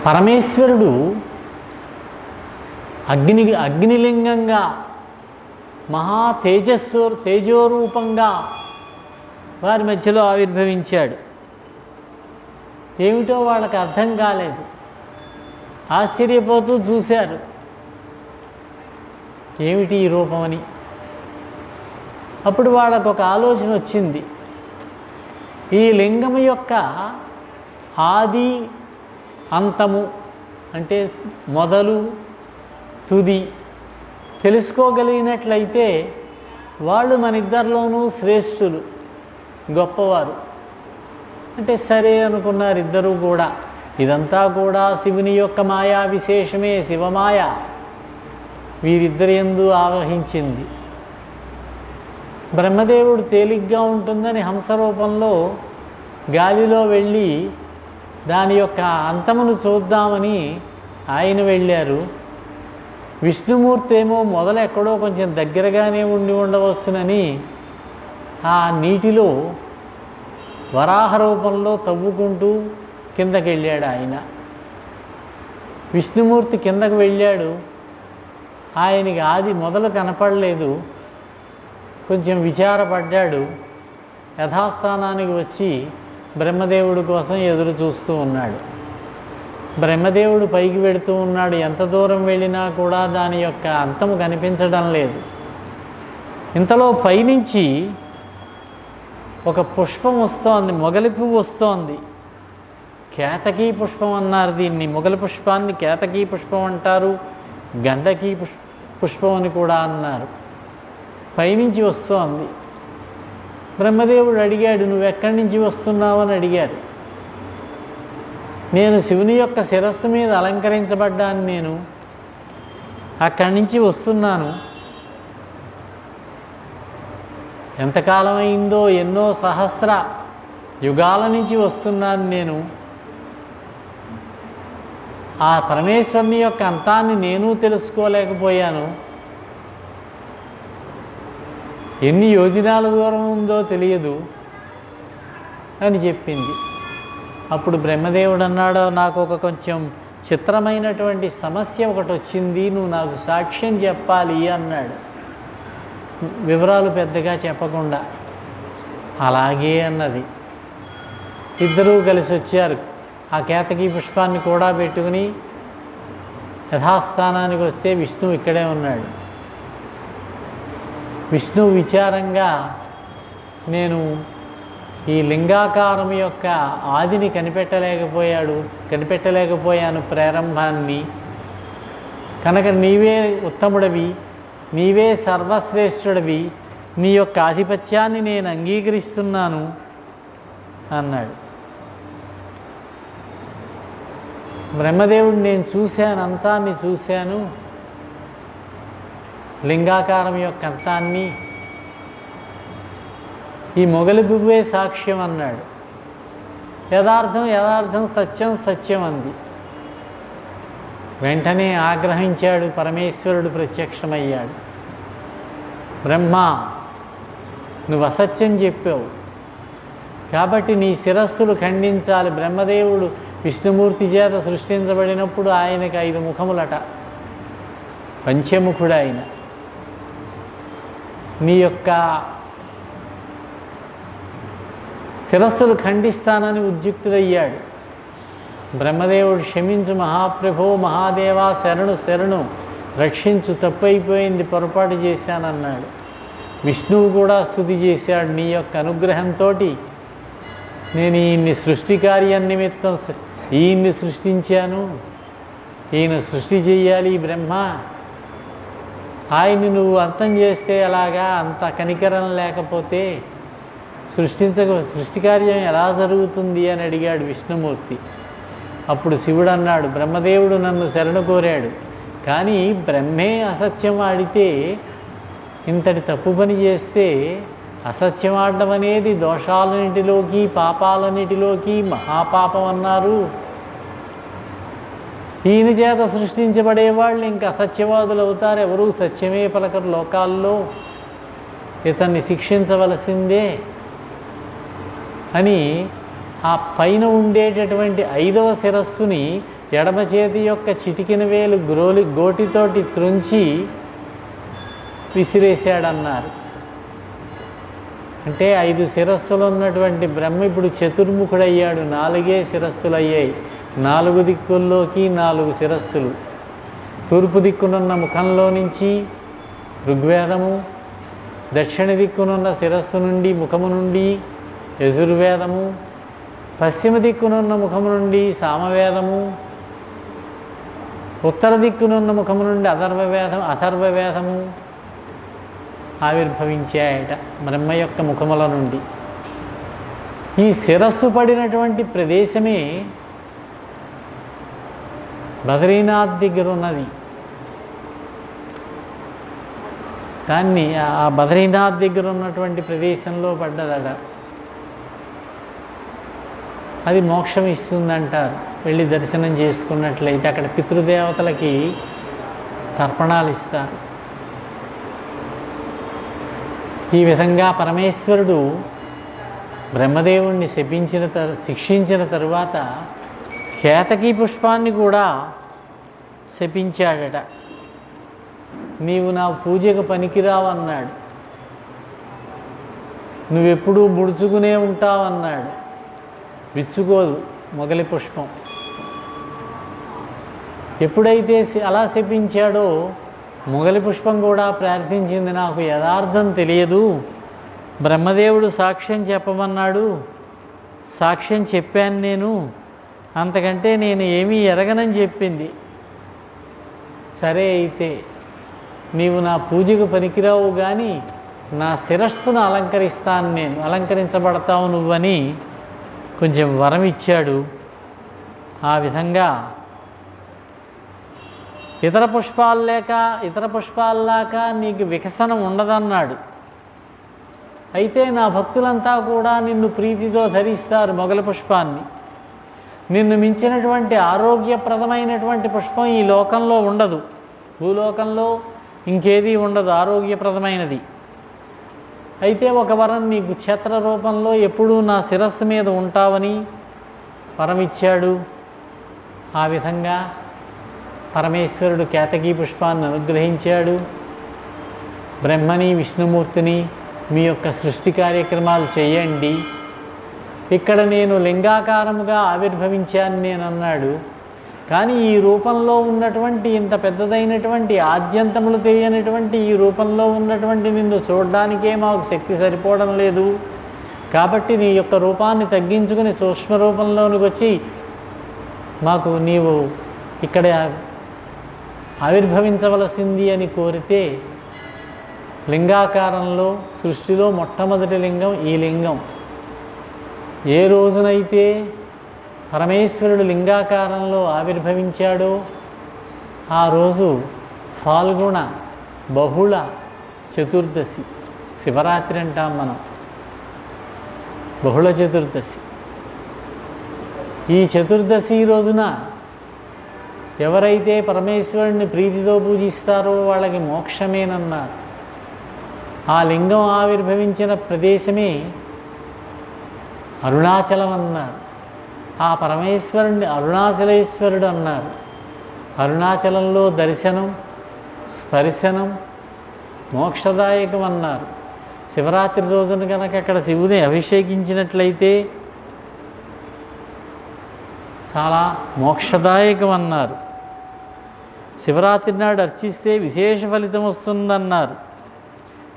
పరమేశ్వరుడు అగ్నిలింగంగా మహా తేజోరూపంగా వారి మధ్యలో ఆవిర్భవించాడు. ఏమిటో వాళ్ళకి అర్థం కాలేదు, ఆశ్చర్యపోతూ చూశారు ఏమిటి ఈ రూపమని. అప్పుడు వాళ్ళకు ఒక ఆలోచన వచ్చింది, ఈ లింగం యొక్క ఆది అంతము అంటే మొదలు తుది తెలుసుకోగలిగినట్లయితే వాళ్ళు మన ఇద్దరిలోనూ శ్రేష్ఠులు, గొప్పవారు. అంటే సరే అనుకున్నారు ఇద్దరూ కూడా. ఇదంతా కూడా శివుని యొక్క మాయా విశేషమే, శివమాయ వీరిద్దరి యందు ఆవహించింది. బ్రహ్మదేవుడు తేలిగ్గా ఉంటుందని హంసరూపంలో గాలిలో వెళ్ళి దాని యొక్క అంతమును చూద్దామని ఆయన వెళ్ళారు. విష్ణుమూర్తి ఏమో మొదలు ఎక్కడో కొంచెం దగ్గరగానే ఉండి ఉండవచ్చునని ఆ నీటిలో వరాహ రూపంలో తవ్వుకుంటూ కిందకి వెళ్ళాడు ఆయన. విష్ణుమూర్తి కిందకు వెళ్ళాడు, ఆయనకి ఆది మొదలు కనపడలేదు. కొంచెం విచారపడ్డాడు. యథాస్థానానికి వచ్చి బ్రహ్మదేవుడి కోసం ఎదురు చూస్తూ ఉన్నాడు. బ్రహ్మదేవుడు పైకి వెడుతూ ఉన్నాడు. ఎంత దూరం వెళ్ళినా కూడా దాని యొక్క అంతము కనిపించడం లేదు. ఇంతలో పైనుంచి ఒక పుష్పం వస్తోంది, మొగలి పువ్వు వస్తోంది. కేతకీ పుష్పం అన్నారు దీన్ని. మొగలి పుష్పాన్ని కేతకీ పుష్పం అంటారు, గంధకీ పుష్పం అని కూడా అన్నారు. పైనుంచి వస్తోంది. బ్రహ్మదేవుడు అడిగాడు, నువ్వెక్కడి నుంచి వస్తున్నావు అని అడిగారు. నేను శివుని యొక్క శిరస్సు మీద అలంకరించబడ్డాను, నేను అక్కడి నుంచి వస్తున్నాను. ఎంతకాలం అయిందో, ఎన్నో సహస్ర యుగాల నుంచి వస్తున్నాను నేను. ఆ పరమేశ్వరుని యొక్క అంతాన్ని నేను తెలుసుకోలేకపోయాను. ఎన్ని యోజనాల దూరం ఉందో తెలియదు అని చెప్పింది. అప్పుడు బ్రహ్మదేవుడు అన్నాడు, నాకు ఒక కొంచెం చిత్రమైనటువంటి సమస్య ఒకటి వచ్చింది, నువ్వు నాకు సాక్ష్యం చెప్పాలి అన్నాడు. వివరాలు పెద్దగా చెప్పకుండా. అలాగే అన్నది. ఇద్దరూ కలిసి వచ్చారు. ఆ కేతకీ పుష్పాన్ని కూడా పెట్టుకుని యథాస్థానానికి వస్తే విష్ణువు ఇక్కడే ఉన్నాడు. విష్ణువు విచారంగా, నేను ఈ లింగాకారం యొక్క ఆదిని కనిపెట్టలేకపోయాను ప్రారంభాన్ని. కనుక నీవే ఉత్తముడవి, నీవే సర్వశ్రేష్ఠుడివి, నీ యొక్క ఆధిపత్యాన్ని నేను అంగీకరిస్తున్నాను అన్నాడు. బ్రహ్మదేవుడు, నేను చూశాను, అంతాన్ని చూశాను, లింగాకారం యొక్క అంతాన్ని, ఈ మొగలి పువ్వే సాక్ష్యం అన్నాడు. యథార్థం యథార్థం, సత్యం సత్యం అంది. వెంటనే ఆగ్రహించాడు. పరమేశ్వరుడు ప్రత్యక్షమయ్యాడు. బ్రహ్మ, నువ్వు అసత్యం చెప్పావు కాబట్టి నీ శిరస్సులు ఖండించాలి. బ్రహ్మదేవుడు విష్ణుమూర్తి చేత సృష్టించబడినప్పుడు ఆయనకి 5 ముఖములట, పంచముఖుడు ఆయన. నీ యొక్క శిరస్సులు ఖండిస్తానని ఉద్యుక్తుడయ్యాడు. బ్రహ్మదేవుడు, క్షమించు మహాప్రభో, మహాదేవా, శరణు శరణు, రక్షించు, తప్పైపోయింది, పొరపాటు చేశానన్నాడు. విష్ణువు కూడా స్తుతి చేశాడు, నీ యొక్క అనుగ్రహంతో నేను ఈయన్ని సృష్టి కార్యం నిమిత్తం ఈయన్ని సృష్టించాను, ఈయన సృష్టి చెయ్యాలి బ్రహ్మ, ఆయన్ని నువ్వు అంతం చేస్తే ఎలాగా, అంత కనికరం లేకపోతే సృష్టి కార్యం ఎలా జరుగుతుంది అని అడిగాడు విష్ణుమూర్తి. అప్పుడు శివుడు అన్నాడు, బ్రహ్మదేవుడు నన్ను శరణు కోరాడు, కానీ బ్రహ్మే అసత్యం ఆడితే, ఇంతటి తప్పు పని చేస్తే, అసత్యం ఆడడం అనేది దోషాలన్నిటిలోకి, పాపాలన్నిటిలోకి మహాపాపం అన్నారు. ఈయన చేత సృష్టించబడేవాళ్ళు ఇంక అసత్యవాదులు అవుతారు, ఎవరూ సత్యమే పలకరు లోకాల్లో, ఇతన్ని శిక్షించవలసిందే అని ఆ పైన ఉండేటటువంటి 5వ శిరస్సుని ఎడమ చేతి యొక్క చిటికిన వేలు గోటితోటి త్రుంచి విసిరేశాడన్నారు. అంటే 5 శిరస్సులు ఉన్నటువంటి బ్రహ్మ ఇప్పుడు చతుర్ముఖుడయ్యాడు. 4 శిరస్సులు అయ్యాయి. 4 దిక్కుల్లోకి 4 శిరస్సులు. తూర్పు దిక్కునున్న ముఖంలో నుంచి ఋగ్వేదము, దక్షిణ దిక్కునున్న శిరస్సు నుండి ముఖము నుండి యజుర్వేదము, పశ్చిమ దిక్కునున్న ముఖము నుండి సామవేదము, ఉత్తర దిక్కునున్న ముఖము నుండి అథర్వవేదము ఆవిర్భవించాయట బ్రహ్మ యొక్క ముఖముల నుండి. ఈ శిరస్సు పడినటువంటి ప్రదేశమే బద్రీనాథ్ దగ్గర ఉన్నది. దాన్ని ఆ బద్రీనాథ్ దగ్గర ఉన్నటువంటి ప్రదేశంలో పడ్డదట. అది మోక్షం ఇస్తుందంటారు. వెళ్ళి దర్శనం చేసుకున్నట్లయితే అక్కడ పితృదేవతలకి తర్పణాలు ఇస్తారు. ఈ విధంగా పరమేశ్వరుడు బ్రహ్మదేవుణ్ణి శిక్షించిన తరువాత కేతకీ పుష్పాన్ని కూడా శపించాడట. నీవు నా పూజకు పనికిరావు అన్నాడు. నువ్వెప్పుడూ ముడుచుకునే ఉంటావన్నాడు. విచ్చుకోదు మొగలి పుష్పం. ఎప్పుడైతే అలా శపించాడో మొగలి పుష్పం కూడా ప్రార్థించింది, నాకు యథార్థం తెలియదు, బ్రహ్మదేవుడు సాక్ష్యం చెప్పమన్నాడు, సాక్ష్యం చెప్పాను నేను, అంతకంటే నేను ఏమీ ఎరగనని చెప్పింది. సరే అయితే నీవు నా పూజకు పనికిరావు కానీ నా శిరస్సును అలంకరిస్తాను, నేను అలంకరించబడతావు నువ్వని కొంచెం వరం ఇచ్చాడు. ఆ విధంగా ఇతర పుష్పాల్లాక నీకు వికసనం ఉండదన్నాడు. అయితే నా భక్తులంతా కూడా నిన్ను ప్రీతితో ధరిస్తారు మొగలి పుష్పాన్ని. నిన్ను మించినటువంటి ఆరోగ్యప్రదమైనటువంటి పుష్పం ఈ లోకంలో ఉండదు. భూలోకంలో ఇంకేదీ ఉండదు ఆరోగ్యప్రదమైనది. అయితే ఒక వరం నీకు ఛత్ర రూపంలో ఎప్పుడూ నా శిరస్సు మీద ఉంటావని వరమిచ్చాడు. ఆ విధంగా పరమేశ్వరుడు కేతకీ పుష్పాన్ని అనుగ్రహించాడు. బ్రహ్మని విష్ణుమూర్తిని మీ యొక్క సృష్టి కార్యక్రమాలు చేయండి, ఇక్కడ నేను లింగాకారముగా ఆవిర్భవించాను నేను అన్నాడు. కానీ ఈ రూపంలో ఉన్నటువంటి ఇంత పెద్దదైనటువంటి ఆద్యంతములు తెలియనటువంటి ఈ రూపంలో ఉన్నటువంటి నిన్ను చూడడానికే మాకు శక్తి సరిపోవడం లేదు. కాబట్టి నీ యొక్క రూపాన్ని తగ్గించుకుని సూక్ష్మ రూపంలోనికి వచ్చి మాకు నీవు ఇక్కడ ఆవిర్భవించవలసింది అని కోరితే లింగాకారంలో సృష్టిలో మొట్టమొదటి లింగం ఈ లింగం. ఏ రోజునైతే పరమేశ్వరుడు లింగాకారంలో ఆవిర్భవించాడో ఆ రోజు ఫాల్గుణ బహుళ చతుర్దశి, శివరాత్రి అంటాం మనం, బహుళ చతుర్దశి. ఈ చతుర్దశి రోజున ఎవరైతే పరమేశ్వరుడిని ప్రీతితో పూజిస్తారో వాళ్ళకి మోక్షమేనన్నారు. ఆ లింగం ఆవిర్భవించిన ప్రదేశమే అరుణాచలం అన్నారు. ఆ పరమేశ్వరుణ్ణి అరుణాచలేశ్వరుడు అన్నారు. అరుణాచలంలో దర్శనం స్పర్శనం మోక్షదాయకం అన్నారు. శివరాత్రి రోజున కనుక అక్కడ శివుని అభిషేకించినట్లయితే చాలా మోక్షదాయకం అన్నారు. శివరాత్రి నాడు అర్చిస్తే విశేష ఫలితం వస్తుందన్నారు.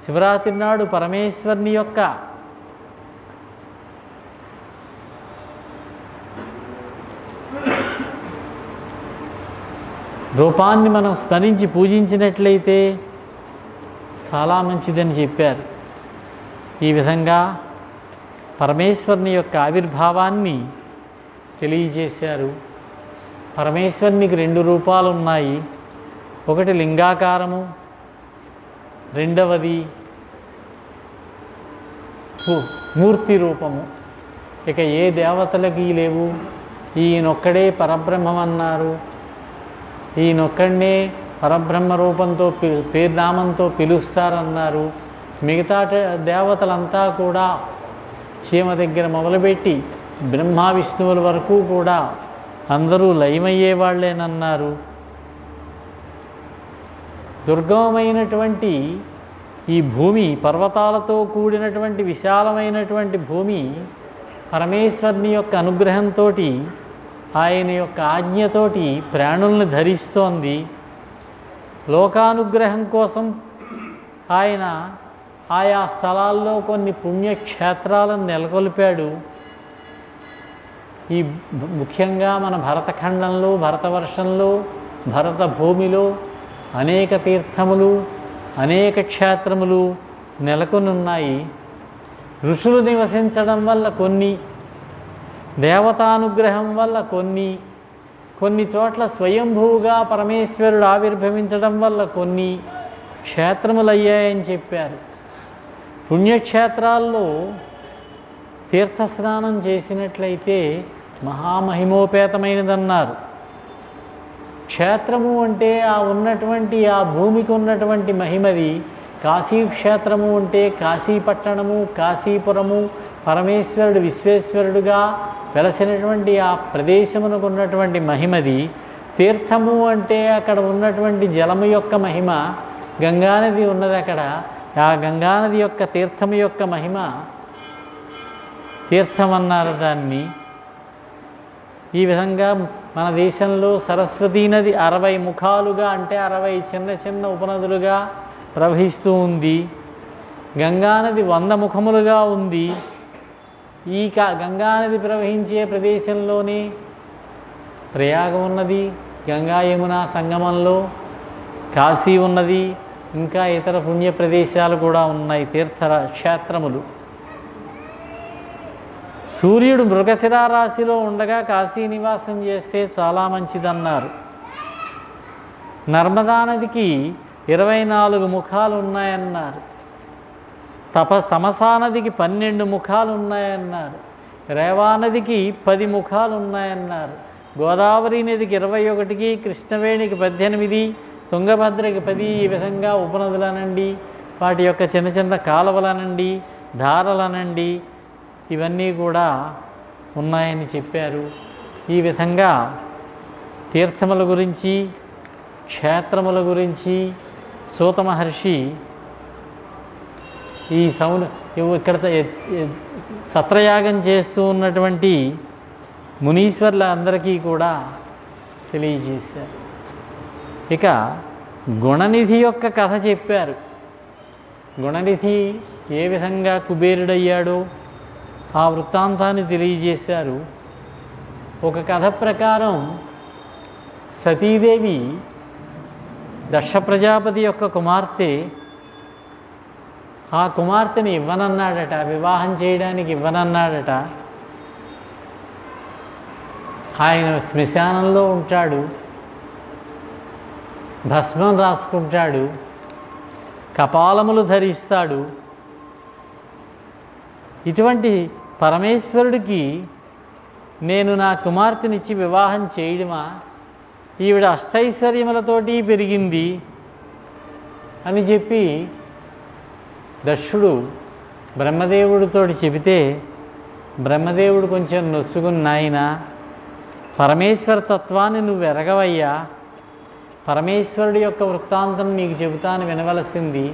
శివరాత్రి నాడు పరమేశ్వరుని యొక్క రూపాన్ని మనం స్మరించి పూజించినట్లయితే చాలా మంచిదని చెప్పారు. ఈ విధంగా పరమేశ్వరుని యొక్క ఆవిర్భావాన్ని తెలియజేశారు. పరమేశ్వరునికి 2 రూపాలు ఉన్నాయి. ఒకటి లింగాకారము, రెండవది మూర్తి రూపము. ఇక ఏ దేవతలకి లేవు. ఈయనొక్కడే పరబ్రహ్మం అన్నారు. ఈయనొక్కడనే పరబ్రహ్మ రూపంతో పేరునామంతో పిలుస్తారన్నారు. మిగతా దేవతలంతా కూడా చీమ దగ్గర మొదలుపెట్టి బ్రహ్మ విష్ణువుల వరకు కూడా అందరూ లయమయ్యే వాళ్ళేనన్నారు. దుర్గమమైనటువంటి ఈ భూమి, పర్వతాలతో కూడినటువంటి విశాలమైనటువంటి భూమి పరమేశ్వరుని యొక్క అనుగ్రహంతో, ఆయన యొక్క ఆజ్ఞతోటి ప్రాణుల్ని ధరిస్తోంది. లోకానుగ్రహం కోసం ఆయన ఆయా స్థలాల్లో కొన్ని పుణ్యక్షేత్రాలను నెలకొల్పాడు. ఈ ముఖ్యంగా మన భరతఖండంలో, భరతవర్షంలో, భరత భూమిలో అనేక తీర్థములు, అనేక క్షేత్రములు నెలకొనున్నాయి. ఋషులు నివసించడం వల్ల కొన్ని, దేవతానుగ్రహం వల్ల కొన్ని చోట్ల స్వయంభూగా పరమేశ్వరుడు ఆవిర్భవించడం వల్ల కొన్ని క్షేత్రములు అయ్యాయని చెప్పారు. పుణ్యక్షేత్రాల్లో తీర్థస్నానం చేసినట్లయితే మహామహిమోపేతమైనదన్నారు. క్షేత్రము అంటే ఆ భూమికి ఉన్నటువంటి మహిమది. కాశీక్షేత్రము అంటే కాశీపట్టణము, కాశీపురము, పరమేశ్వరుడు విశ్వేశ్వరుడుగా వెలసినటువంటి ఆ ప్రదేశమునకు ఉన్నటువంటి మహిమది. తీర్థము అంటే అక్కడ ఉన్నటువంటి జలము యొక్క మహిమ. గంగానది ఉన్నది అక్కడ, ఆ గంగానది యొక్క తీర్థము యొక్క మహిమ తీర్థమన్నారు దాన్ని. ఈ విధంగా మన దేశంలో సరస్వతీ నది 60 ముఖాలుగా, అంటే 60 చిన్న చిన్న ఉపనదులుగా ప్రవహిస్తూ ఉంది. గంగానది 100 ముఖములుగా ఉంది. ఈ గంగానది ప్రవహించే ప్రదేశంలోనే ప్రయాగం ఉన్నది, గంగా యమున సంగమంలో కాశీ ఉన్నది, ఇంకా ఇతర పుణ్య ప్రదేశాలు కూడా ఉన్నాయి, తీర్థ క్షేత్రములు. సూర్యుడు మృగశిర రాశిలో ఉండగా కాశీ నివాసం చేస్తే చాలా మంచిదన్నారు. నర్మదా నదికి 24 ముఖాలు ఉన్నాయన్నారు. తమసా నదికి 12 ముఖాలు ఉన్నాయన్నారు. రేవా నదికి 10 ముఖాలు ఉన్నాయన్నారు. గోదావరి నదికి 21, కృష్ణవేణికి 18, తుంగభద్రకి 10. ఈ విధంగా ఉపనదులనండి, వాటి యొక్క చిన్న చిన్న కాలువలనండి, ధారలనండి, ఇవన్నీ కూడా ఉన్నాయని చెప్పారు. ఈ విధంగా తీర్థముల గురించి, క్షేత్రముల గురించి సూత మహర్షి ఇక్కడ సత్రయాగం చేస్తూ ఉన్నటువంటి మునీశ్వర్లందరికీ కూడా తెలియజేశారు. ఇక గుణనిధి యొక్క కథ చెప్పారు. గుణనిధి ఏ విధంగా కుబేరుడయ్యాడో ఆ వృత్తాంతాన్ని తెలియజేశారు. ఒక కథ ప్రకారం సతీదేవి దక్ష ప్రజాపతి యొక్క కుమార్తె. ఆ కుమార్తెని ఇవ్వనన్నాడట, వివాహం చేయడానికి ఇవ్వనన్నాడట. ఆయన శ్మశానంలో ఉంటాడు, భస్మం రాసుకుంటాడు, కపాలములు ధరిస్తాడు. ఇటువంటి పరమేశ్వరుడికి నేను నా కుమార్తెనిచ్చి వివాహం చేయడమా? ఈవిడ అష్టైశ్వర్యములతోటి పెరిగింది అని చెప్పి దక్షుడు బ్రహ్మదేవుడితోటి చెబితే, బ్రహ్మదేవుడు కొంచెం నొచ్చుకుని, నాయన పరమేశ్వర తత్వాన్ని నువ్వు ఎరగవయ్యా, పరమేశ్వరుడి యొక్క వృత్తాంతం నీకు చెబుతాను వినవలసింది,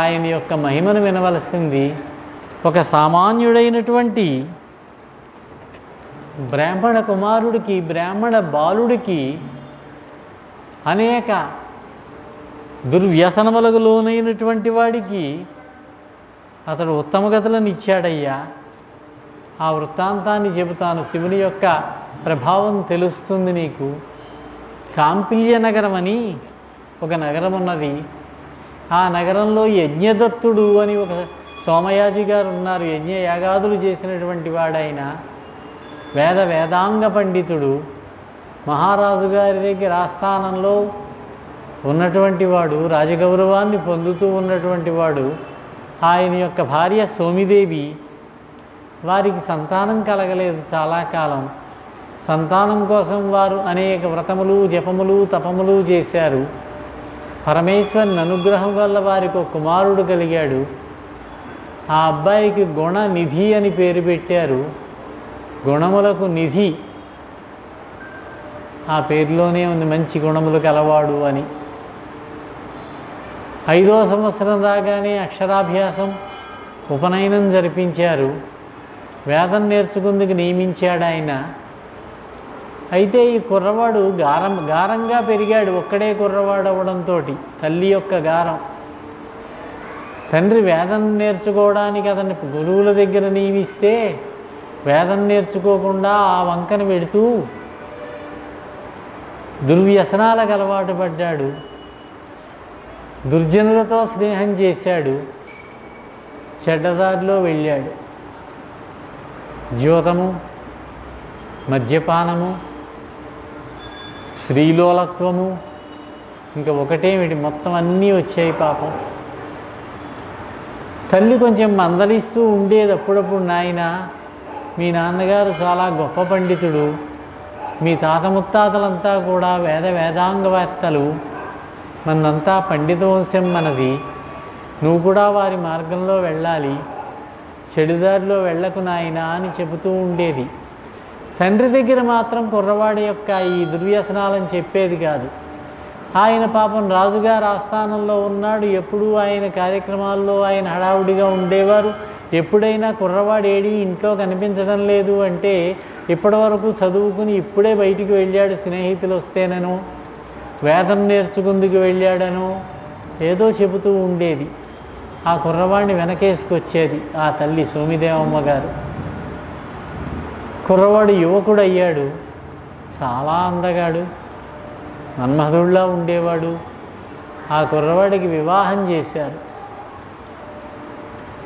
ఆయన యొక్క మహిమను వినవలసింది. ఒక సామాన్యుడైనటువంటి బ్రాహ్మణ కుమారుడికి, బ్రాహ్మణ బాలుడికి అనేక దుర్వ్యసనములకు లోనైనటువంటి వాడికి అతడు ఉత్తమగతులను ఇచ్చాడయ్యా. ఆ వృత్తాంతాన్ని చెబుతాను, శివుని యొక్క ప్రభావం తెలుస్తుంది నీకు. కాంపిల్య నగరం అని ఒక నగరం ఉన్నది. ఆ నగరంలో యజ్ఞదత్తుడు అని ఒక సోమయాజి గారు ఉన్నారు. యజ్ఞ యాగాదులు చేసినటువంటి వాడైన వేదాంగ పండితుడు, మహారాజు గారి దగ్గర ఆస్థానంలో ఉన్నటువంటి వాడు, రాజగౌరవాన్ని పొందుతూ ఉన్నటువంటి వాడు. ఆయన యొక్క భార్య సోమిదేవి. వారికి సంతానం కలగలేదు చాలా కాలం. సంతానం కోసం వారు అనేక వ్రతములు, జపములు, తపములు చేశారు. పరమేశ్వరుని అనుగ్రహం వల్ల వారికి ఒక కుమారుడు కలిగాడు. ఆ అబ్బాయికి గుణనిధి అని పేరు పెట్టారు. గుణములకు నిధి, ఆ పేరులోనే ఉంది మంచి గుణములు కలవాడు అని. 5వ సంవత్సరం రాగానే అక్షరాభ్యాసం, ఉపనయనం జరిపించారు. వేదం నేర్చుకుందుకు నియమించాడు ఆయన. అయితే ఈ కుర్రవాడు గారంగా పెరిగాడు. ఒక్కడే కుర్రవాడు అవ్వడంతో తల్లి యొక్క గారం. తండ్రి వేదం నేర్చుకోవడానికి అతన్ని గురువుల దగ్గర నియమిస్తే వేదం నేర్చుకోకుండా ఆ వంకన పెడుతూ దుర్వ్యసనాలకు అలవాటు పడ్డాడు. దుర్జనులతో స్నేహం చేశాడు. చెడ్డదారిలో వెళ్ళాడు. ద్యోతము, మద్యపానము, స్త్రీలోలత్వము, ఇంకా ఒకటేమిటి మొత్తం అన్నీ వచ్చాయి పాపం. తల్లి కొంచెం మందలిస్తూ ఉండేది అప్పుడప్పుడు, నాయన మీ నాన్నగారు చాలా గొప్ప పండితుడు, మీ తాత ముత్తాతలంతా కూడా వేదాంగవేత్తలు, మనంతా పండిత వంశం మనది, నువ్వు కూడా వారి మార్గంలో వెళ్ళాలి, చెడుదారిలో వెళ్ళకు నాయనా అని చెబుతూ ఉండేది. తండ్రి దగ్గర మాత్రం కుర్రవాడి యొక్క ఈ దుర్వ్యసనాలని చెప్పేది కాదు. ఆయన పాపం రాజుగారి ఆస్థానంలో ఉన్నాడు. ఎప్పుడూ ఆయన కార్యక్రమాల్లో ఆయన హడావుడిగా ఉండేవారు. ఎప్పుడైనా కుర్రవాడు ఏడి ఇంట్లో కనిపించడం లేదు అంటే ఇప్పటి వరకు చదువుకుని ఇప్పుడే బయటికి వెళ్ళాడు, స్నేహితులు వస్తేనను, వేదం నేర్చుకుందుకు వెళ్ళాడను ఏదో చెబుతూ ఉండేది. ఆ కుర్రవాడిని వెనకేసుకొచ్చేది ఆ తల్లి సోమిదేవమ్మ గారు. కుర్రవాడు యువకుడు అయ్యాడు. చాలా అందగాడు, మన్మధుడిలా ఉండేవాడు. ఆ కుర్రవాడికి వివాహం చేశారు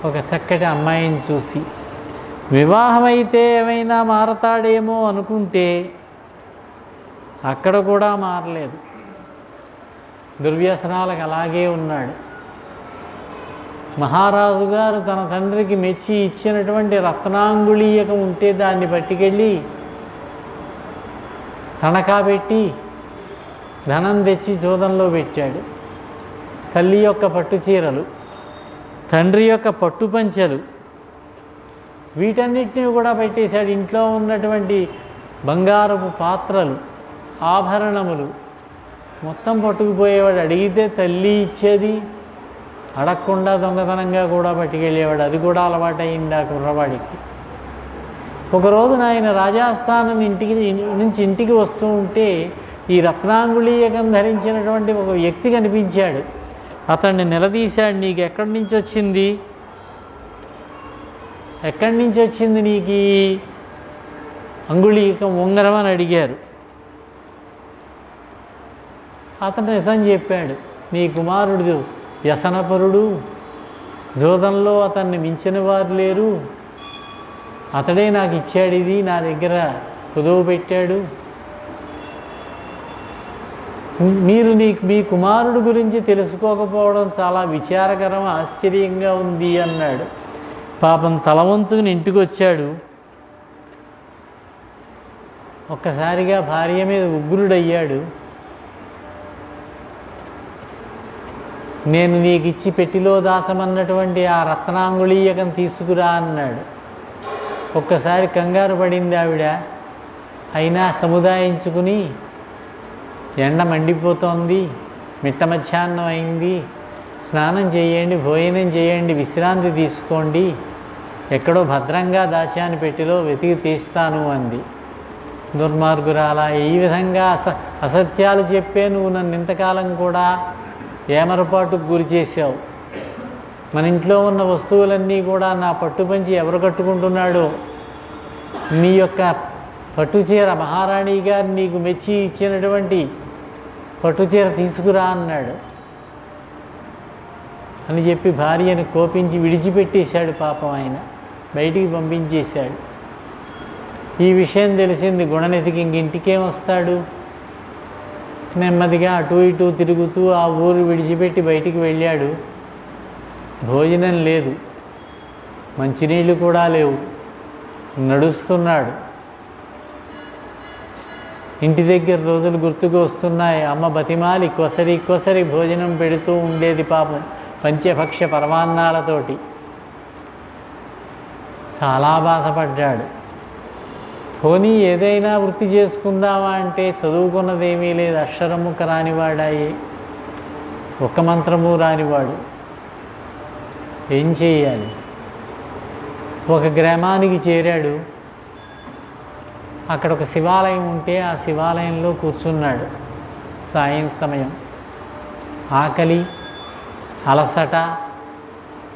ఒక చక్కటి అమ్మాయిని చూసి. వివాహం అయితే ఏమైనా మారతాడేమో అనుకుంటే అక్కడ కూడా మారలేదు. దుర్వ్యసనాలకు అలాగే ఉన్నాడు. మహారాజు గారు తన తండ్రికి మెచ్చి ఇచ్చినటువంటి రత్నాంగుళీయకం ఉంటే దాన్ని పట్టుకెళ్ళి తనఖా పెట్టి ధనం తెచ్చి జోదంలో పెట్టాడు. తల్లి యొక్క పట్టు చీరలు, తండ్రి యొక్క పట్టు పంచెలు, వీటన్నిటిని కూడా పెట్టేశాడు. ఇంట్లో ఉన్నటువంటి బంగారపు పాత్రలు, ఆభరణములు మొత్తం పట్టుకుపోయేవాడు. అడిగితే తల్లి ఇచ్చేది, అడగకుండా దొంగతనంగా కూడా పట్టుకెళ్ళేవాడు. అది కూడా అలవాటైంది ఆ కుర్రవాడికి. ఒకరోజున ఆయన రాజాస్థానం నుంచి ఇంటికి వస్తూ ఉంటే ఈ రత్నాంగుళీయకం ధరించినటువంటి ఒక వ్యక్తి కనిపించాడు. అతన్ని నిలదీశాడు. నీకు ఎక్కడి నుంచి వచ్చింది, ఎక్కడి నుంచి వచ్చింది నీకు ఈ అంగుళీయకం ఉంగరం అని అడిగారు. అతను నిజం చెప్పాడు. నీ కుమారుడు వ్యసనపరుడు, జోదంలో అతన్ని మించిన వారు లేరు, అతడే నాకు ఇచ్చాడు, ఇది నా దగ్గర కుదువు పెట్టాడు. మీరు మీ కుమారుడు గురించి తెలుసుకోకపోవడం చాలా విచారకరం, ఆశ్చర్యంగా ఉంది అన్నాడు. పాపం తల వంచుకుని ఇంటికి వచ్చాడు. ఒక్కసారిగా భార్య మీద ఉగ్రుడయ్యాడు. నేను నీకు ఇచ్చి పెట్టిలో దాచమన్నటువంటి ఆ రత్నాంగుళీయకం తీసుకురా అన్నాడు. ఒక్కసారి కంగారు పడింది ఆవిడ. అయినా సముదాయించుకుని, ఎండ మండిపోతోంది, మిట్ట మధ్యాహ్నం అయింది, స్నానం చేయండి, భోజనం చేయండి, విశ్రాంతి తీసుకోండి, ఎక్కడో భద్రంగా దాచాను పెట్టిలో, వెతికి తీస్తాను అంది. దుర్మార్గురాలా, ఈ విధంగా అసత్యాలు చెప్పే నువ్వు నన్ను ఇంతకాలం కూడా ఏమరపాటుకు గురి చేశావు. మన ఇంట్లో ఉన్న వస్తువులన్నీ కూడా నా పట్టుపంచి ఎవరు కట్టుకుంటున్నాడో, నీ యొక్క పట్టుచీర మహారాణి గారు నీకు మెచ్చి ఇచ్చినటువంటి పట్టుచీర తీసుకురా అన్నాడు అని చెప్పి భార్యను కోపించి విడిచిపెట్టేశాడు. పాపం ఆయన బయటికి పంపించేశాడు. ఈ విషయం తెలిసింది గుణనిధికి. ఇంటికేం వస్తాడు, నెమ్మదిగా అటు ఇటు తిరుగుతూ ఆ ఊరు విడిచిపెట్టి బయటికి వెళ్ళాడు. భోజనం లేదు, మంచినీళ్ళు కూడా లేవు, నడుస్తున్నాడు. ఇంటి దగ్గర రోజులు గుర్తుకు వస్తున్నాయి. అమ్మ బతిమాలి కొసరి భోజనం పెడుతూ ఉండేది పాపం, పంచభక్ష్య పరమాన్నాలతోటి. చాలా బాధపడ్డాడు. పోనీ ఏదైనా వృత్తి చేసుకుందామా అంటే చదువుకున్నదేమీ లేదు, అక్షరము రానివాడాయే, ఒక్క మంత్రము రానివాడు. ఏం చేయాలి? ఒక గ్రామానికి చేరాడు. అక్కడ ఒక శివాలయం ఉంటే ఆ శివాలయంలో కూర్చున్నాడు. సాయం సమయం, ఆకలి, అలసట,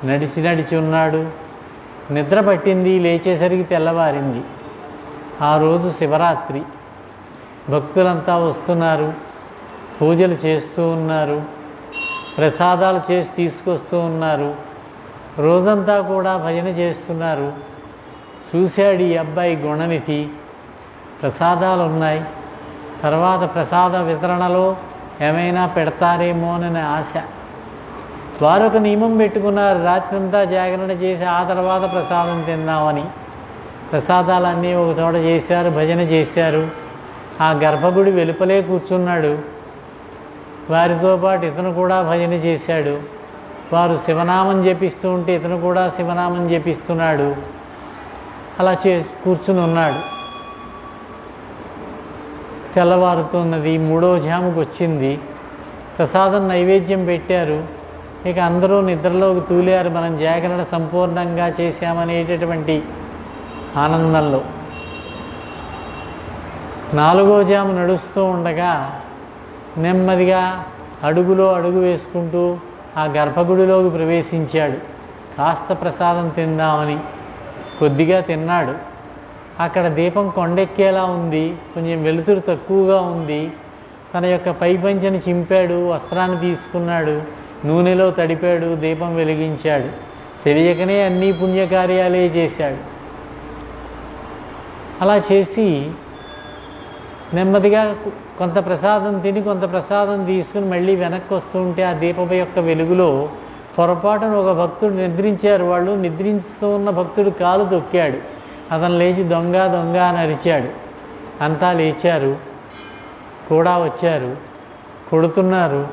నడిచి నడిచి ఉన్నాడు. నిద్ర పట్టింది, లేచేసరికి తెల్లవారింది. ఆ రోజు శివరాత్రి. భక్తులంతా వస్తున్నారు, పూజలు చేస్తూ ఉన్నారు, ప్రసాదాలు చేసి తీసుకొస్తూ ఉన్నారు. రోజంతా కూడా భజన చేస్తున్నారు. చూశాడు ఈ అబ్బాయి గుణనిధి, ప్రసాదాలు ఉన్నాయి, తర్వాత ప్రసాద వితరణలో ఏమైనా పెడతారేమోనని ఆశ. వారు ఒక నియమం పెట్టుకున్నారు, రాత్రంతా జాగరణ చేసి ఆ తర్వాత ప్రసాదం తిందామని. ప్రసాదాలన్నీ ఒక చోట చేశారు, భజన చేశారు. ఆ గర్భగుడి వెలుపలే కూర్చున్నాడు. వారితో పాటు ఇతను కూడా భజన చేశాడు. వారు శివనామం జపిస్తూ ఉంటే ఇతను కూడా శివనామం జపిస్తున్నాడు. అలా కూర్చుని ఉన్నాడు. తెల్లవారుతున్నది, 3వ జాముకు వచ్చింది. ప్రసాదం నైవేద్యం పెట్టారు. ఇక అందరూ నిద్రలోకి తూలారు, మనం జాగరణ సంపూర్ణంగా చేశామనేటటువంటి ఆనందంలో. 4వ జాము నడుస్తూ ఉండగా నెమ్మదిగా అడుగులో అడుగు వేసుకుంటూ ఆ గర్భగుడిలోకి ప్రవేశించాడు. కాస్త ప్రసాదం తిందామని కొద్దిగా తిన్నాడు. అక్కడ దీపం కొండెక్కేలా ఉంది, కొంచెం వెలుతురు తక్కువగా ఉంది. తన యొక్క పైపంచని చింపాడు, వస్త్రాన్ని తీసుకున్నాడు, నూనెలో తడిపాడు, దీపం వెలిగించాడు. తెలియకనే అన్ని పుణ్యకార్యాలే చేశాడు. అలా చేసి నెమ్మదిగా కొంత ప్రసాదం తిని కొంత ప్రసాదం తీసుకుని మళ్ళీ వెనక్కి వస్తూ ఉంటే ఆ దీపం యొక్క వెలుగులో పొరపాటున ఒక భక్తుడు నిద్రించారు. వాళ్ళు నిద్రిస్తూ ఉన్న భక్తుడు కాలు తొక్కాడు. అతను లేచి దొంగ దొంగ అని అరిచాడు. అంతా లేచారు, కూడా వచ్చారు, కొడుతున్నారు.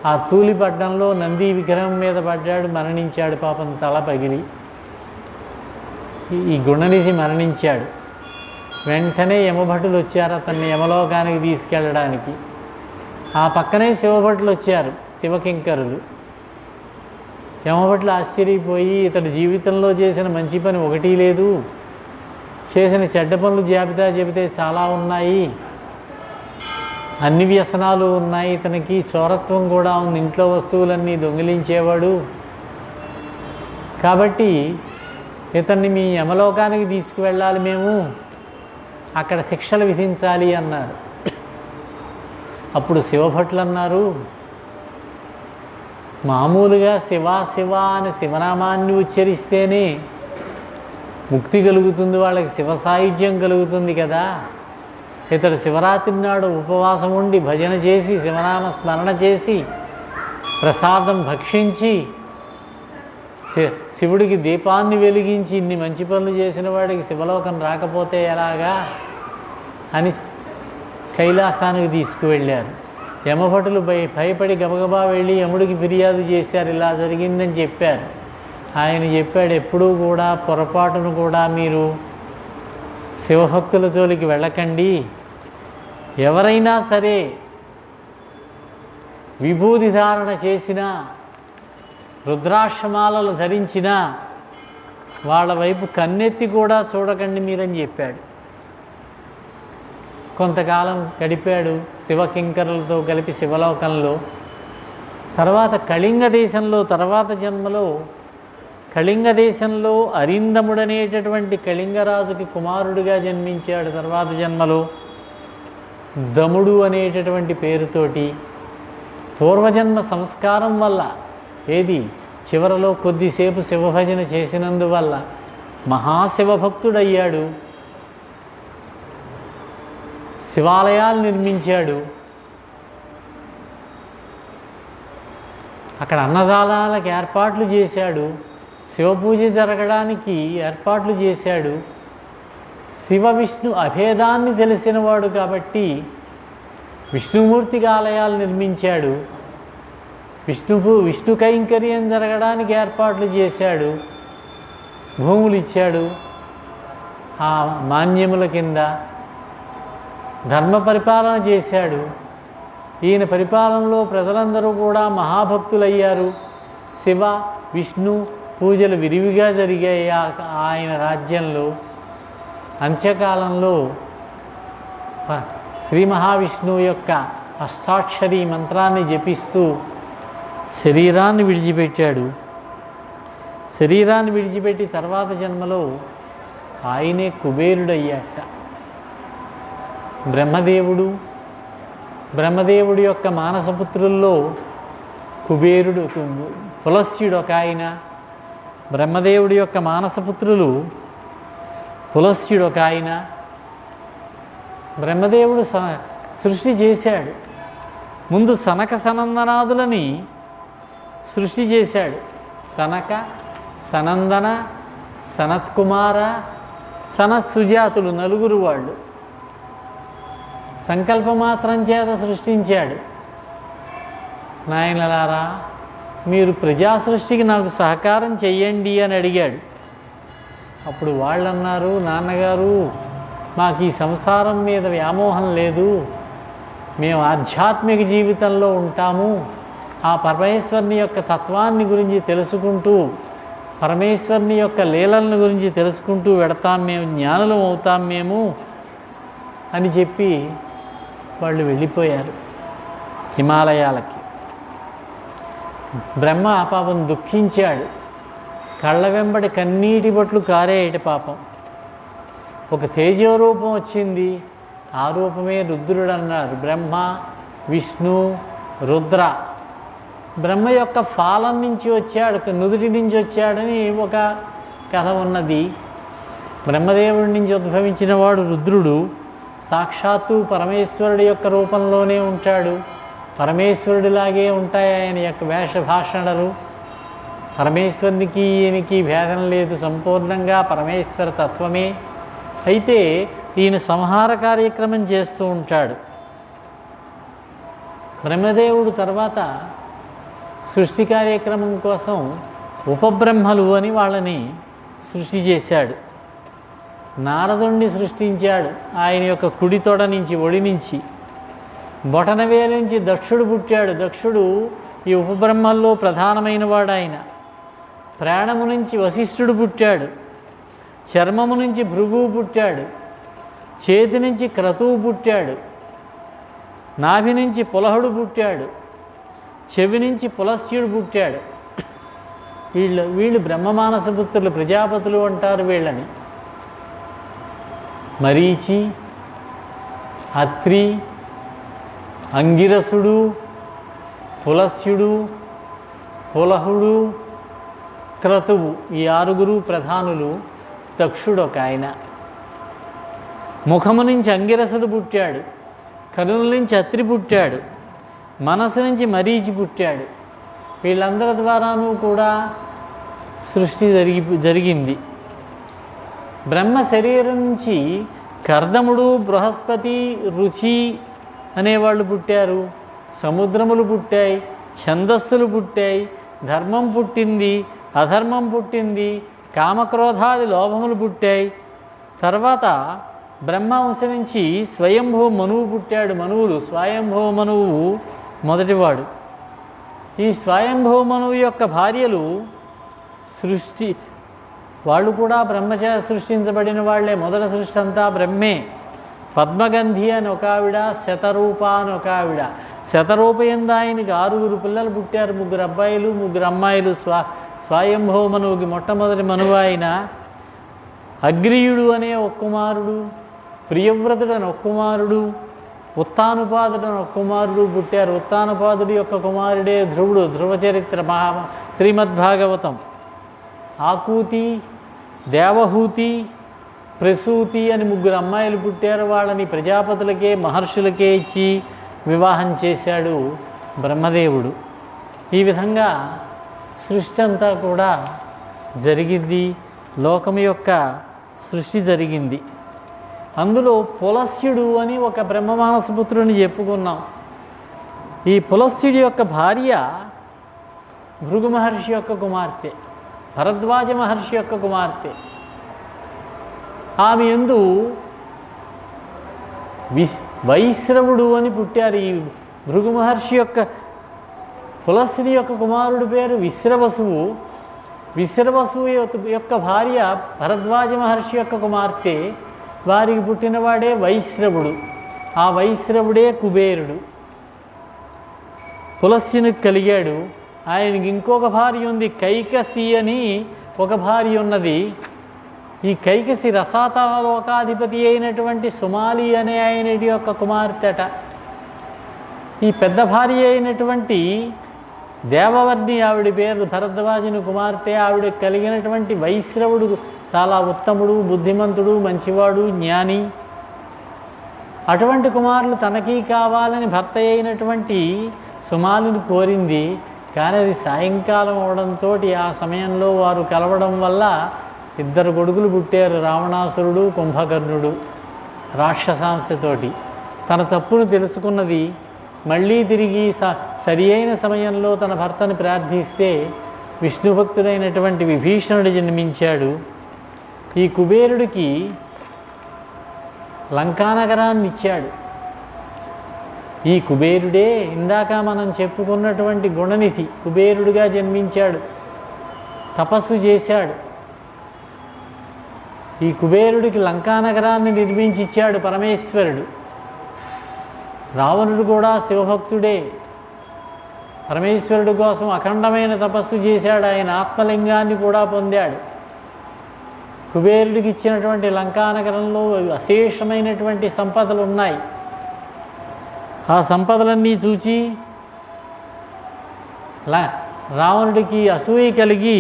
ఆ తూలి పడ్డంలో నంది విగ్రహం మీద పడ్డాడు, మరణించాడు. పాపం తల పగిలి ఈ గుణనిధి మరణించాడు. వెంటనే యమభటులు వచ్చారు అతన్ని యమలోకానికి తీసుకెళ్ళడానికి. ఆ పక్కనే శివభటులు వచ్చారు, శివకింకరులు. యమభటులు ఆశ్చర్యపోయి, ఇతడి జీవితంలో చేసిన మంచి పని ఒకటి లేదు, చేసిన చెడ్డ పనులు జాబితా చెబితే చాలా ఉన్నాయి, అన్ని వ్యసనాలు ఉన్నాయి, ఇతనికి చోరత్వం కూడా ఉంది, ఇంట్లో వస్తువులన్నీ దొంగిలించేవాడు, కాబట్టి ఇతన్ని మీ యమలోకానికి తీసుకువెళ్ళాలి, మేము అక్కడ శిక్షలు విధించాలి అన్నారు. అప్పుడు శివభటులు అన్నారు, మామూలుగా శివా శివ అని శివనామాన్ని ఉచ్చరిస్తేనే ముక్తి కలుగుతుంది, వాళ్ళకి శివ సాయుధ్యం కలుగుతుంది కదా. ఇతడు శివరాత్రి నాడు ఉపవాసం ఉండి భజన చేసి శివనామ స్మరణ చేసి ప్రసాదం భక్షించి శివుడికి దీపాన్ని వెలిగించి ఇన్ని మంచి పనులు చేసిన వాడికి శివలోకం రాకపోతే ఎలాగా అని కైలాసానికి తీసుకువెళ్ళారు. యమభటులు భయపడి గబగబా వెళ్ళి యముడికి ఫిర్యాదు చేశారు, ఇలా జరిగిందని చెప్పారు. ఆయన చెప్పాడు, ఎప్పుడూ కూడా పొరపాటును కూడా మీరు శివభక్తుల జోలికి వెళ్ళకండి. ఎవరైనా సరే విభూతి ధారణ చేసినా రుద్రాక్షమాలలు ధరించినా వాళ్ళ వైపు కన్నెత్తి కూడా చూడకండి మీరని చెప్పాడు. కొంతకాలం గడిపాడు శివకింకరులతో కలిపి శివలోకంలో. తర్వాత కళింగ దేశంలో తర్వాత జన్మలో కళింగ దేశంలో అరిందముడనేటటువంటి కళింగరాజుకి కుమారుడిగా జన్మించాడు. తర్వాత జన్మలో దముడు అనేటటువంటి పేరుతోటి పూర్వజన్మ సంస్కారం వల్ల ఏది చివరలో కొద్దిసేపు శివభజన చేసినందువల్ల మహాశివభక్తుడయ్యాడు. శివాలయాలు నిర్మించాడు. అక్కడ అన్నదానాలకు ఏర్పాట్లు చేశాడు. శివపూజ జరగడానికి ఏర్పాట్లు చేశాడు. శివ విష్ణు అభేదాన్ని తెలిసినవాడు కాబట్టి విష్ణుమూర్తికి ఆలయాలు నిర్మించాడు. విష్ణు కైంకర్యం జరగడానికి ఏర్పాట్లు చేశాడు. భూములు ఇచ్చాడు. ఆ మాన్యముల కింద ధర్మ పరిపాలన చేశాడు. ఈయన పరిపాలనలో ప్రజలందరూ కూడా మహాభక్తులయ్యారు. శివ విష్ణు పూజలు విరివిగా జరిగాయి ఆయన రాజ్యంలో. అంత్యకాలంలో శ్రీ మహావిష్ణువు యొక్క అష్టాక్షరి మంత్రాన్ని జపిస్తూ శరీరాన్ని విడిచిపెట్టాడు. శరీరాన్ని విడిచిపెట్టి తర్వాత జన్మలో ఆయనే కుబేరుడయ్యాట. బ్రహ్మదేవుడి యొక్క మానసపుత్రుల్లో కుబేరుడు పులస్త్యుడు ఒక ఆయన. బ్రహ్మదేవుడి యొక్క మానసపుత్రులు పులస్త్యుడు ఒక ఆయన. బ్రహ్మదేవుడు సృష్టి చేశాడు. ముందు సనక సనందనాదులని సృష్టి చేశాడు. సనక, సనందన, సనత్కుమార, సనత్సుజాతులు నలుగురు వాళ్ళు. సంకల్పమాత్రం చేత సృష్టించాడు. నాయనలారా, మీరు ప్రజా సృష్టికి నాకు సహకారం చెయ్యండి అని అడిగాడు. అప్పుడు వాళ్ళన్నారు, నాన్నగారు మాకు ఈ సంసారం మీద వ్యామోహం లేదు, మేము ఆధ్యాత్మిక జీవితంలో ఉంటాము, ఆ పరమేశ్వరుని యొక్క తత్వాన్ని గురించి తెలుసుకుంటూ పరమేశ్వరుని యొక్క లీలలను గురించి తెలుసుకుంటూ వెడతాం, మేము జ్ఞానులం అవుతాం మేము అని చెప్పి వాళ్ళు వెళ్ళిపోయారు హిమాలయాలకి. బ్రహ్మ పాపం దుఃఖించాడు. కళ్ళ వెంబడి కన్నీటి బొట్లు కారేయట పాపం. ఒక తేజోరూపం వచ్చింది, ఆ రూపమే రుద్రుడు అన్నారు. బ్రహ్మ, విష్ణు, రుద్ర. బ్రహ్మ యొక్క ఫాలం నుంచి వచ్చాడు, నుదుటి నుంచి వచ్చాడని ఒక కథ ఉన్నది. బ్రహ్మదేవుడి నుంచి ఉద్భవించిన వాడు రుద్రుడు. సాక్షాత్తు పరమేశ్వరుడి యొక్క రూపంలోనే ఉంటాడు. పరమేశ్వరుడిలాగే ఉంటాయి ఆయన యొక్క వేషభాషణలు. పరమేశ్వరునికి ఈయనకి భేదం లేదు, సంపూర్ణంగా పరమేశ్వర తత్వమే. అయితే ఈయన సంహార కార్యక్రమం చేస్తూ ఉంటాడు. బ్రహ్మదేవుడు తర్వాత సృష్టి కార్యక్రమం కోసం ఉపబ్రహ్మలు అని వాళ్ళని సృష్టి చేశాడు. నారదుణ్ణి సృష్టించాడు. ఆయన యొక్క కుడి తొడ నుంచి, ఒడి నుంచి, బొటనవేలు నుంచి దక్షుడు పుట్టాడు. దక్షుడు ఈ ఉపబ్రహ్మల్లో ప్రధానమైన వాడు. ఆయన ప్రాణము నుంచి వశిష్ఠుడు పుట్టాడు. చర్మము నుంచి భృగువు పుట్టాడు. చేతి నుంచి క్రతువు పుట్టాడు. నాభి నుంచి పులహుడు పుట్టాడు. చెవి నుంచి పులస్త్యుడు పుట్టాడు. వీళ్ళు బ్రహ్మమానసపుత్రులు, ప్రజాపతులు అంటారు వీళ్ళని. మరీచి, అత్రి, అంగిరసుడు, పులస్త్యుడు, పులహుడు, క్రతువు, ఈ 6 ప్రధానులు. దక్షుడు ఒక ఆయన. ముఖము నుంచి అంగిరసుడు పుట్టాడు. కనుల నుంచి అత్రి పుట్టాడు. మనసు నుంచి మరీచి పుట్టాడు. వీళ్ళందరి ద్వారానూ కూడా సృష్టి జరిగింది. బ్రహ్మ శరీరం నుంచి కర్దముడు, బృహస్పతి, రుచి అనేవాళ్ళు పుట్టారు. సముద్రములు పుట్టాయి, ఛందస్సులు పుట్టాయి, ధర్మం పుట్టింది, అధర్మం పుట్టింది, కామక్రోధాది లోభములు పుట్టాయి. తర్వాత బ్రహ్మవంశ నుంచి స్వయంభవ మనువు పుట్టాడు. స్వయంభవ మనువు మొదటివాడు. ఈ స్వయంభవ మనువు యొక్క భార్యలు వాళ్ళు కూడా బ్రహ్మచే సృష్టించబడిన వాళ్ళే. మొదటి సృష్టి అంతా బ్రహ్మే. పద్మగంధి అని ఒక ఆవిడ, శతరూప అని ఒక ఆవిడ. శతరూప యందు ఆయనకి 6 పిల్లలు పుట్టారు, 3 అబ్బాయిలు 3 అమ్మాయిలు. స్వయంభవ మనువుకి మొట్టమొదటి మనువు ఆయన. అగ్రీయుడు అనే ఒక కుమారుడు, ప్రియవ్రతుడు అని ఒక కుమారుడు, ఉత్తానుపాదుడు అని ఒక కుమారుడు పుట్టారు. ఉత్తానుపాదుడి యొక్క కుమారుడే ధ్రువుడు. ధ్రువ చరిత్ర శ్రీమద్భాగవతం. ఆకూతి, దేవహూతి, ప్రసూతి అని 3 అమ్మాయిలు పుట్టారు. వాళ్ళని ప్రజాపతులకే, మహర్షులకే ఇచ్చి వివాహం చేశాడు బ్రహ్మదేవుడు. ఈ విధంగా సృష్టి అంతా కూడా జరిగింది. లోకము యొక్క సృష్టి జరిగింది. అందులో పులస్త్యుడు అని ఒక బ్రహ్మమానసపుత్రుని చెప్పుకున్నాం. ఈ పులస్త్యుడి యొక్క భార్య భృగు మహర్షి యొక్క కుమార్తె, భరద్వాజ మహర్షి యొక్క కుమార్తె. ఆమె యందు వైశ్రవుడు అని పుట్టారు. ఈ భృగు మహర్షి యొక్క పులస్త్రీ యొక్క కుమారుడి పేరు విశ్రవసువు. విశ్రవసువు యొక్క భార్య భరద్వాజ మహర్షి యొక్క కుమార్తె. వారికి పుట్టినవాడే వైశ్రవుడు. ఆ వైశ్రవుడే కుబేరుడు. పులస్త్యునికి కలిగాడు. ఆయనకి ఇంకొక భార్య ఉంది, కైకసి అని ఒక భార్య ఉన్నది. ఈ కైకసి రసాతలోకాధిపతి అయినటువంటి సుమాలి అనే ఆయన యొక్క కుమార్తెట. ఈ పెద్ద భార్య అయినటువంటి దేవవర్ణి ఆవిడ పేరు భరద్వాజుని కుమార్తె. ఆవిడకి కలిగినటువంటి వైశ్రవుడు చాలా ఉత్తముడు, బుద్ధిమంతుడు, మంచివాడు, జ్ఞాని. అటువంటి కుమారులు తనకి కావాలని భర్త అయినటువంటి సుమాలిని కోరింది. కానీ అది సాయంకాలం అవడంతో ఆ సమయంలో వారు కలవడం వల్ల 2 కొడుకులు పుట్టారు, రావణాసురుడు, కుంభకర్ణుడు, రాక్షసాంశతోటి. తన తప్పును తెలుసుకున్నది. మళ్ళీ తిరిగి సరి అయిన సమయంలో తన భర్తను ప్రార్థిస్తే విష్ణుభక్తుడైనటువంటి విభీషణుడు జన్మించాడు. ఈ కుబేరుడికి లంకానగరాన్ని ఇచ్చాడు. ఈ కుబేరుడే ఇందాక మనం చెప్పుకున్నటువంటి గుణనిధి. కుబేరుడిగా జన్మించాడు, తపస్సు చేశాడు. ఈ కుబేరుడికి లంకానగరాన్ని నిర్మించిచ్చాడు పరమేశ్వరుడు. రావణుడు కూడా శివభక్తుడే. పరమేశ్వరుడు కోసం అఖండమైన తపస్సు చేశాడు. ఆయన ఆత్మలింగాన్ని కూడా పొందాడు. కుబేరుడికి ఇచ్చినటువంటి లంకానగరంలో అశేషమైనటువంటి సంపదలు ఉన్నాయి. ఆ సంపదలన్నీ చూచి రావణుడికి అసూయ కలిగి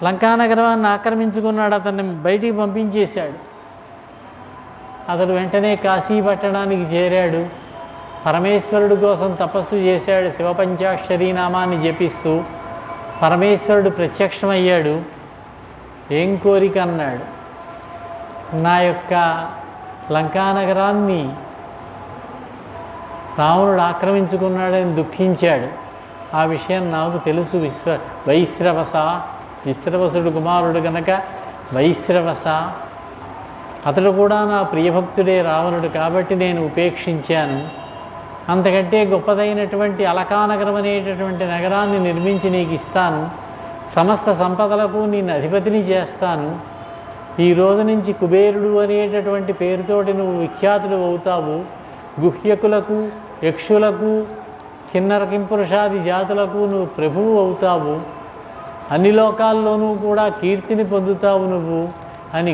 లంకానగరాన్ని ఆక్రమించుకున్నాడు. అతన్ని బయటికి పంపించేశాడు. అతడు వెంటనే కాశీ పట్టణానికి చేరాడు. పరమేశ్వరుడు కోసం తపస్సు చేశాడు. శివపంచాక్షరీ నామాన్ని జపిస్తూ పరమేశ్వరుడు ప్రత్యక్షమయ్యాడు. ఏం కోరిక అన్నాడు. నా యొక్క లంకానగరాన్ని రావణుడు ఆక్రమించుకున్నాడని దుఃఖించాడు. ఆ విషయం నాకు తెలుసు. విశ్రవసుడు కుమారుడు కనుక వైశ్రవస. అతడు కూడా నా ప్రియభక్తుడే రావణుడు, కాబట్టి నేను ఉపేక్షించాను. అంతకంటే గొప్పదైనటువంటి అలకానగరం అనేటటువంటి నగరాన్ని నిర్మించి నీకు ఇస్తాను. సమస్త సంపదలకు నేను అధిపతిని చేస్తాను. ఈ రోజు నుంచి కుబేరుడు అనేటటువంటి పేరుతోటి నువ్వు విఖ్యాతుడు అవుతావు. గుహ్యకులకు, యక్షులకు, కిన్నర కింపురుషాది జాతులకు నువ్వు ప్రభువు అవుతావు. అన్ని లోకాల్లోనూ కూడా కీర్తిని పొందుతావు నువ్వు అని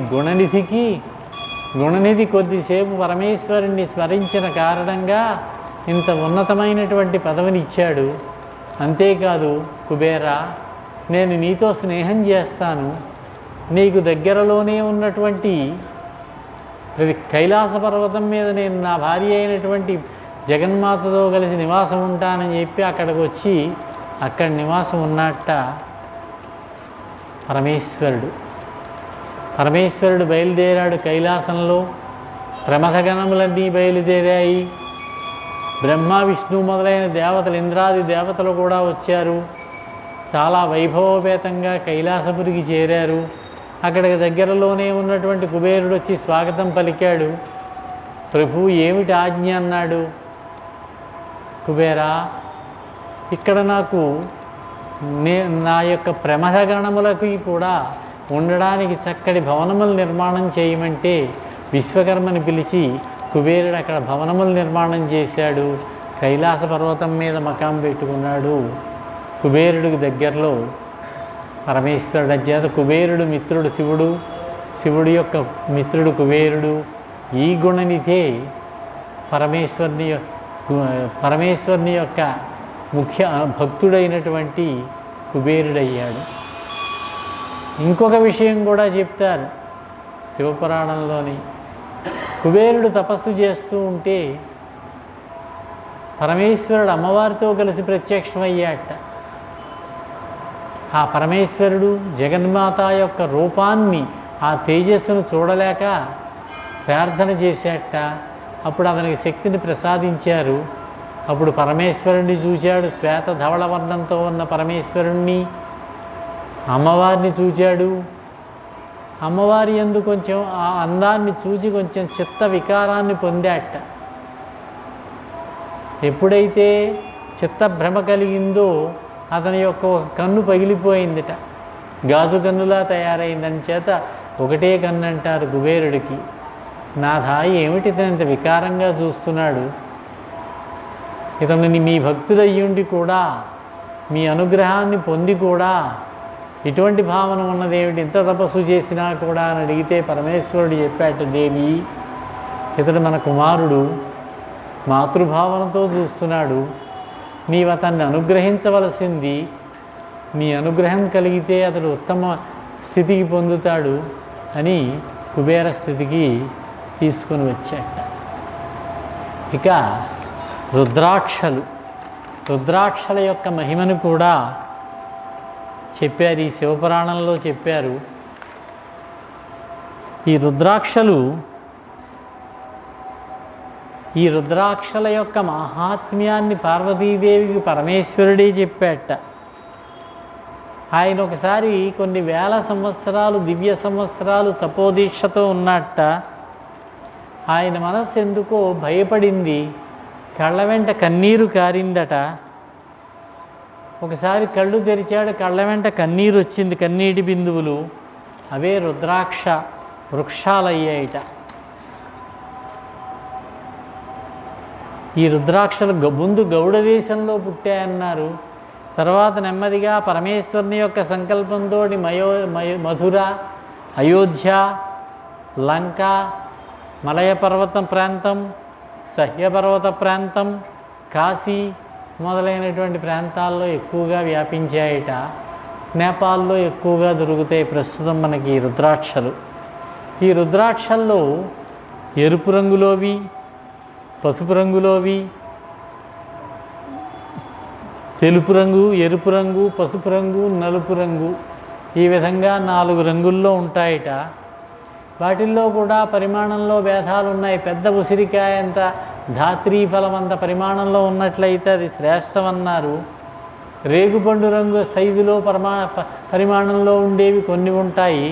గుణనిధి కొద్దిసేపు పరమేశ్వరుణ్ణి స్మరించిన కారణంగా ఇంత ఉన్నతమైనటువంటి పదవినిచ్చాడు. అంతేకాదు, కుబేరా, నేను నీతో స్నేహం చేస్తాను. నీకు దగ్గరలోనే ఉన్నటువంటి కైలాస పర్వతం మీద నేను నా భార్య అయినటువంటి జగన్మాతతో కలిసి నివాసం ఉంటానని చెప్పి అక్కడికి వచ్చి అక్కడ నివాసం ఉన్నట్ట పరమేశ్వరుడు బయలుదేరాడు. కైలాసంలో ప్రమథగణములన్నీ బయలుదేరాయి. బ్రహ్మ, విష్ణు మొదలైన దేవతలు, ఇంద్రాది దేవతలు కూడా వచ్చారు. చాలా వైభవోపేతంగా కైలాసపురికి చేరారు. అక్కడికి దగ్గరలోనే ఉన్నటువంటి కుబేరుడు వచ్చి స్వాగతం పలికాడు. ప్రభు, ఏమిటి ఆజ్ఞ అన్నాడు. కుబేరా, ఇక్కడ నాకు నా యొక్క ప్రమథగణములకి కూడా ఉండడానికి చక్కటి భవనములు నిర్మాణం చేయమంటే విశ్వకర్మని పిలిచి కుబేరుడు అక్కడ భవనములు నిర్మాణం చేశాడు. కైలాస పర్వతం మీద మకాం పెట్టుకున్నాడు. కుబేరుడికి దగ్గరలో పరమేశ్వరుడు చేత కుబేరుడు మిత్రుడు శివుడు, శివుడి యొక్క మిత్రుడు కుబేరుడు. ఈ గుణనిధే పరమేశ్వరుని యొక్క ముఖ్య భక్తుడైనటువంటి కుబేరుడయ్యాడు. ఇంకొక విషయం కూడా చెప్తారు శివపురాణంలోని. కుబేరుడు తపస్సు చేస్తూ ఉంటే పరమేశ్వరుడు అమ్మవారితో కలిసి ప్రత్యక్షమయ్యాట. ఆ పరమేశ్వరుడు జగన్మాత యొక్క రూపాన్ని, ఆ తేజస్సును చూడలేక ప్రార్థన చేశాట. అప్పుడు అతనికి శక్తిని ప్రసాదించారు. అప్పుడు పరమేశ్వరుణ్ణి చూశాడు. శ్వేత ధవళ వర్ణంతో ఉన్న పరమేశ్వరుణ్ణి, అమ్మవారిని చూచాడు. అమ్మవారి యందు కొంచెం ఆ అందాన్ని చూచి కొంచెం చిత్త వికారాన్ని పొందాట. ఎప్పుడైతే చిత్తభ్రమ కలిగిందో అతని యొక్క ఒక కన్ను పగిలిపోయిందిట, గాజు కన్నులా తయారైందని చేత ఒకటే కన్ను అంటారు కుబేరుడికి. నాథా, ఏమిటి ఇతను ఇంత వికారంగా చూస్తున్నాడు? ఇతను మీ భక్తుడయ్యుండి కూడా, మీ అనుగ్రహాన్ని పొంది కూడా ఇటువంటి భావన ఉన్నదేమిటి, ఇంత తపస్సు చేసినా కూడా అని అడిగితే పరమేశ్వరుడు చెప్పాట, దేవి ఇతడు మన కుమారుడు, మాతృభావనతో చూస్తున్నాడు, నీవు అతన్ని అనుగ్రహించవలసింది. నీ అనుగ్రహం కలిగితే అతడు ఉత్తమ స్థితికి పొందుతాడు అని కుబేర స్థితికి తీసుకొని వచ్చాట. ఇక రుద్రాక్షల యొక్క మహిమను కూడా చెప్పారు, ఈ శివపురాణంలో చెప్పారు. ఈ రుద్రాక్షల యొక్క మహాత్మ్యాన్ని పార్వతీదేవికి పరమేశ్వరుడే చెప్పాట. ఆయన ఒకసారి కొన్ని వేల సంవత్సరాలు, దివ్య సంవత్సరాలు తపోదీక్షతో ఉన్నట్ట. ఆయన మనస్సు ఎందుకో భయపడింది, కళ్ళ వెంట కన్నీరు కారిందట. ఒకసారి కళ్ళు తెరిచాడు, కళ్ళ వెంట కన్నీరు వచ్చింది, కన్నీటి బిందువులు. అవే రుద్రాక్ష వృక్షాలయ్యాయిట. ఈ రుద్రాక్షలు ముందు గౌడ దేశంలో పుట్టాయన్నారు. తర్వాత నెమ్మదిగా పరమేశ్వరుని యొక్క సంకల్పంతో మధుర, అయోధ్య, లంక, మలయ పర్వత ప్రాంతం, సహ్యపర్వత ప్రాంతం, కాశీ మొదలైనటువంటి ప్రాంతాల్లో ఎక్కువగా వ్యాపించాయట. నేపాల్లో ఎక్కువగా దొరుకుతాయి ప్రస్తుతం మనకి ఈ రుద్రాక్షలు. ఈ రుద్రాక్షల్లో ఎరుపు రంగులోవి, పసుపు రంగులోవి, తెలుపు రంగు, ఎరుపు రంగు, పసుపు రంగు, నలుపు రంగు, ఈ విధంగా 4 రంగుల్లో ఉంటాయట. వాటిల్లో కూడా పరిమాణంలో భేదాలు ఉన్నాయి. పెద్ద ఉసిరికాయ అంత, ధాత్రీ ఫలం అంత పరిమాణంలో ఉన్నట్లయితే అది శ్రేష్టమన్నారు. రేగుపండు రంగు సైజులో పరిమాణంలో ఉండేవి కొన్ని ఉంటాయి.